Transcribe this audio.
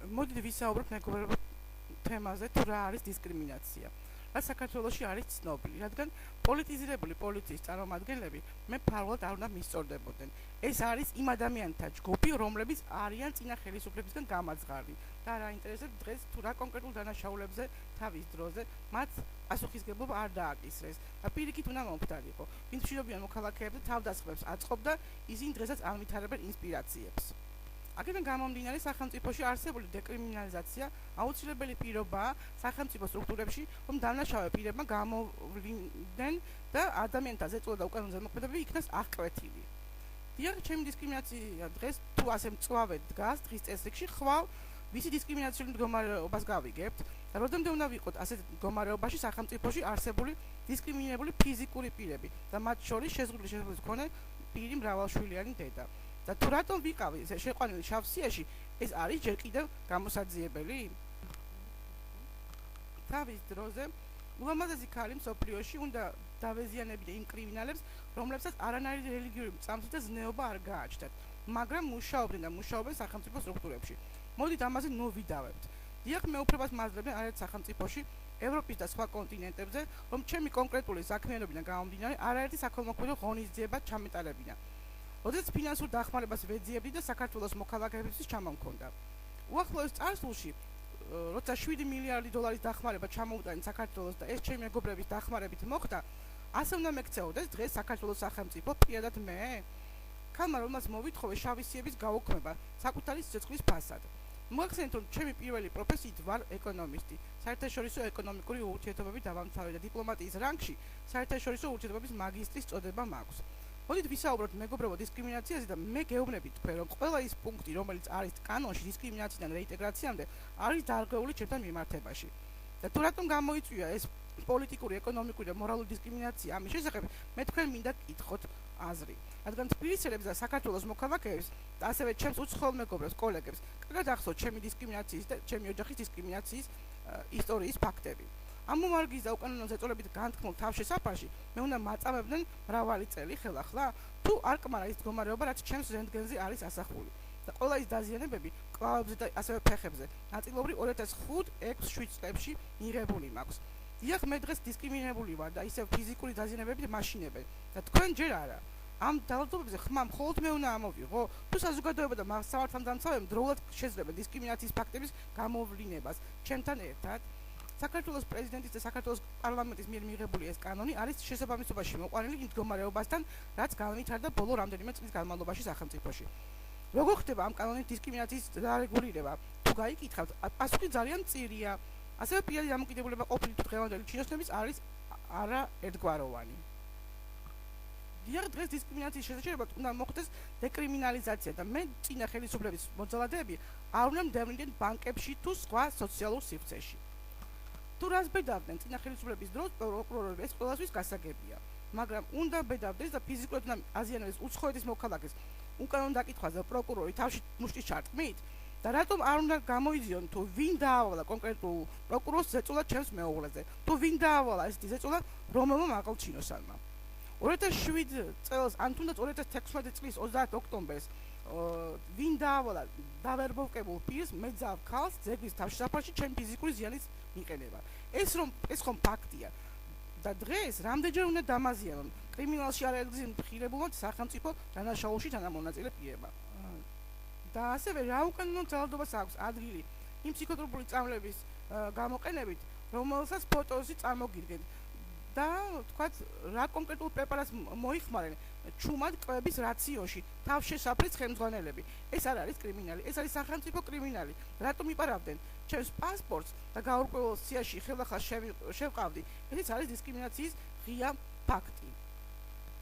მოდით ვისაუბროთ მეგობრებო თემაზე თუ რა არის დისკრიმინაცია. რა საქართველოში არის ცნობილი, რადგან პოლიტიზირებული პოლიციის წარმომადგენლები მე ფარულად არ უნდა მისწორდებოდნენ. ეს არის იმ ადამიანთა ჯგუფი, რომლებიც არიან წინა ხელისუფლებისგან გამაძღარი და რა ინტერესებს დღეს თუ რა კონკრეტულ დანაშაულებზე თავის დროზე მათ პასუხისგებლობა არ დააკისრეს და პირიქით უნდა მომხდარიყო. ვინც მშვიდობიან მოქალაქეებზე თავდასხმებს აწყობდა, ისინი დღესაც ამვითარებენ ინსპირაციებს. აქედან გამომდინარე სახელმწიფოში არსებული დეკრიმინალიზაცია აუცილებელი პირობაა სახელმწიფო სტრუქტურებში, რომ დანაშაულე პირებმა გამოვლინდნენ და ადამიანთა ზეწოლა და უკანონო ზემოქმედებები იქნას აღკვეთილი. დიახ, ჩემი დისკრიმინაცია დღეს თუ ასე მწვავედ დგას დღის წესრიგში, ხვალ ვისი დისკრიმინაციული მდგომარეობას გავიგებთ და როდემდე უნდა ვიყოთ ასეთ მდგომარეობაში სახელმწიფოში არსებული დისკრიმინირებული ფიზიკური პირები და მათ შორის შეზღუდული შესაძლებლობის მქონე პირი მრავალშვილიანი დედა. და თუ რატომ ვიყავი შეყვანილი შავ სიაში, ეს არის ჯერ კიდევ გამოსაძიებელი? თავის დროზე ულამაზესი ქალი მსოფლიოში უნდა დავეზიანებინა იმ კრიმინალებს, რომლებსაც არანაირი რელიგიური წამსი და ზნეობა არ გააჩნდათ, მაგრამ მუშაობდნენ და მუშაობენ სახელმწიფო სტრუქტურებში. მოდით ამაზე ნუ ვიდავებთ. დიახ, მეუფრებას მაძლევდნენ არაერთ სახელმწიფოში, ევროპის და სხვა კონტინენტებზე, რომ ჩემი კონკრეტული საქმიანობიდან გამომდინარე არაერთი საქველმოქმედო ღონისძიება ჩამეტარებინა. როდესაც ფინანსურ დახმარებას ვეძიებდი და საქართველოს მოქალაქეებისთვის ჩამომქონდა. უახლოეს წარსულში, როცა 7 მილიარდი დოლარის დახმარება ჩამოუტანეთ საქართველოს და ეს ჩემი მეგობრების დახმარებით მოხდა, ასე უნდა მეკცეოდეს დღეს საქართველოს სახელმწიფო პირადად მე? ქალმა, რომელსაც მოვითხოვე შავი სიების გაუქმება საკუთარი სიცოცხლის ფასად. მოახსენეთ, რომ ჩემი პირველი პროფესიით ვარ ეკონომისტი, საერთაშორისო ეკონომიკური ურთიერთობები დავამთავრე და დიპლომატიის რანგში საერთაშორისო ურთიერთობების მაგისტრის წოდება მაქვს. მოდით ვისაუბროთ მეგობრებო დისკრიმინაციაზე და მე გეუბნები თქვენ, რომ ყველა ის პუნქტი, რომელიც არის კანონში დისკრიმინაციიდან რეინტეგრაციამდე, არის დარღვეული ჩემთან მიმართებაში. და თუ რატომ გამოიწვია ეს პოლიტიკური, ეკონომიკური და მორალური დისკრიმინაცია ამის შესახებ, მე თქვენ მინდა გკითხოთ აზრი. რადგან თბილისელებს და საქართველოს მოქალაქეებს და ასევე ჩემს უცხოელ მეგობრებს, კოლეგებს, კარგად ახსოვთ ჩემი დისკრიმინაციის და ჩემი ოჯახის დისკრიმინაციის ისტორიის ფაქტები. ამ მომარგის და უკანონო ზეწოლებით განთქმულ თავშესაფარში მე უნდა მაწამებდნენ მრავალი წელი ხელახლა, თუ არ კმარა ის მდგომარეობა, რაც ჩემს რენტგენზე არის ასახული. და ყველა ის დაზიანებები კლავებზე და ასევე ფეხებზე ნაწილობრივ 2005-6-7 წლებში მიღებული მაქვს. დიახ, მე დღეს დისკრიმინირებული ვარ და ისევ ფიზიკური დაზიანებებით მაშინებენ და თქვენ ჯერ არა. ამ ძალადობებზე ხმა მხოლოდ მე უნდა ამოვიღო, თუ საზოგადოება და სამართალდამცავები დროულად შეძლებენ დისკრიმინაციის ფაქტების გამოვლინებას ჩემთან ერთად. საქართველოს პრეზიდენტის და საქართველოს პარლამენტის მიერ მიღებული ეს კანონი არის შესაბამისობაში მოყვანილი იმ მდგომარეობასთან, რაც განვითარდა ბოლო რამდენიმე წლის განმავლობაში სახელმწიფოში. როგორ ხდება ამ კანონის დისკრიმინაციის დარეგულირება? თუ გაიკითხავთ, პასუხი ძალიან მწირია. ასევე პირადი დამოკიდებულება ყოფილი თუ დღევანდელი ჩინოსნების არის არაერთგვაროვანი. დიახ, დღეს დისკრიმინაციის შესაძლებლად უნდა მოხდეს დეკრიმინალიზაცია და მე წინა ხელისუფლების მოძალადეები არ უნდა მდევნიდნენ ბანკებში თუ სხვა სოციალურ სივრცეში. თუ რას ბედავდნენ წინა ხელისუფლების დროს პროკურორები, ეს ყველასთვის გასაგებია, მაგრამ უნდა ბედავდეს და ფიზიკურად უნდა აზიანებდეს უცხოეთის მოქალაქეს უკანონო დაკითხვაზე პროკურორი თავში მუშტის ჩარტყმით და რატომ არ უნდა გამოიძიონ თუ ვინ დაავალა კონკრეტულ პროკურორს ზეწოლა ჩემს მეუღლეზე, თუ ვინ დაავალა ეს ზეწოლა რომელმა მაღალჩინოსანმა. 2007 წელს ან თუნდაც 2016 წლის 30 ოქტომბერს ვინ დაავალა დავერბოვკებულ პირს მეძავ ქალს ძეგლის თავშესაფარში ჩემი ფიზიკური ზიანის მიყენება. ეს ხომ ფაქტია. და დღეს რამდენჯერ უნდა დამაზიანონ კრიმინალში არაერთგზის სახელმწიფო დანაშაულში თანამონაწილე პირება. და ასევე რა უკანონო ძალადობას აქვს ადგილი იმ ფსიქოტროპული წამლების გამოყენებით, რომელსაც ფოტოზე წარმოგიდგენთ და თქვათ რა კონკრეტულ პრეპარატს მოიხმარენ ჩუმად კვების რაციონში თავშესაფრის ხელმძღვანელები. ეს არ არის კრიმინალი, ეს არის სახელმწიფო კრიმინალი. რატომ იპარავდნენ ჩემს პასპორტს და გაურკვეველ სიაში ხელახლა შევყავდი? ესეც არის დისკრიმინაციის ღია ფაქტი.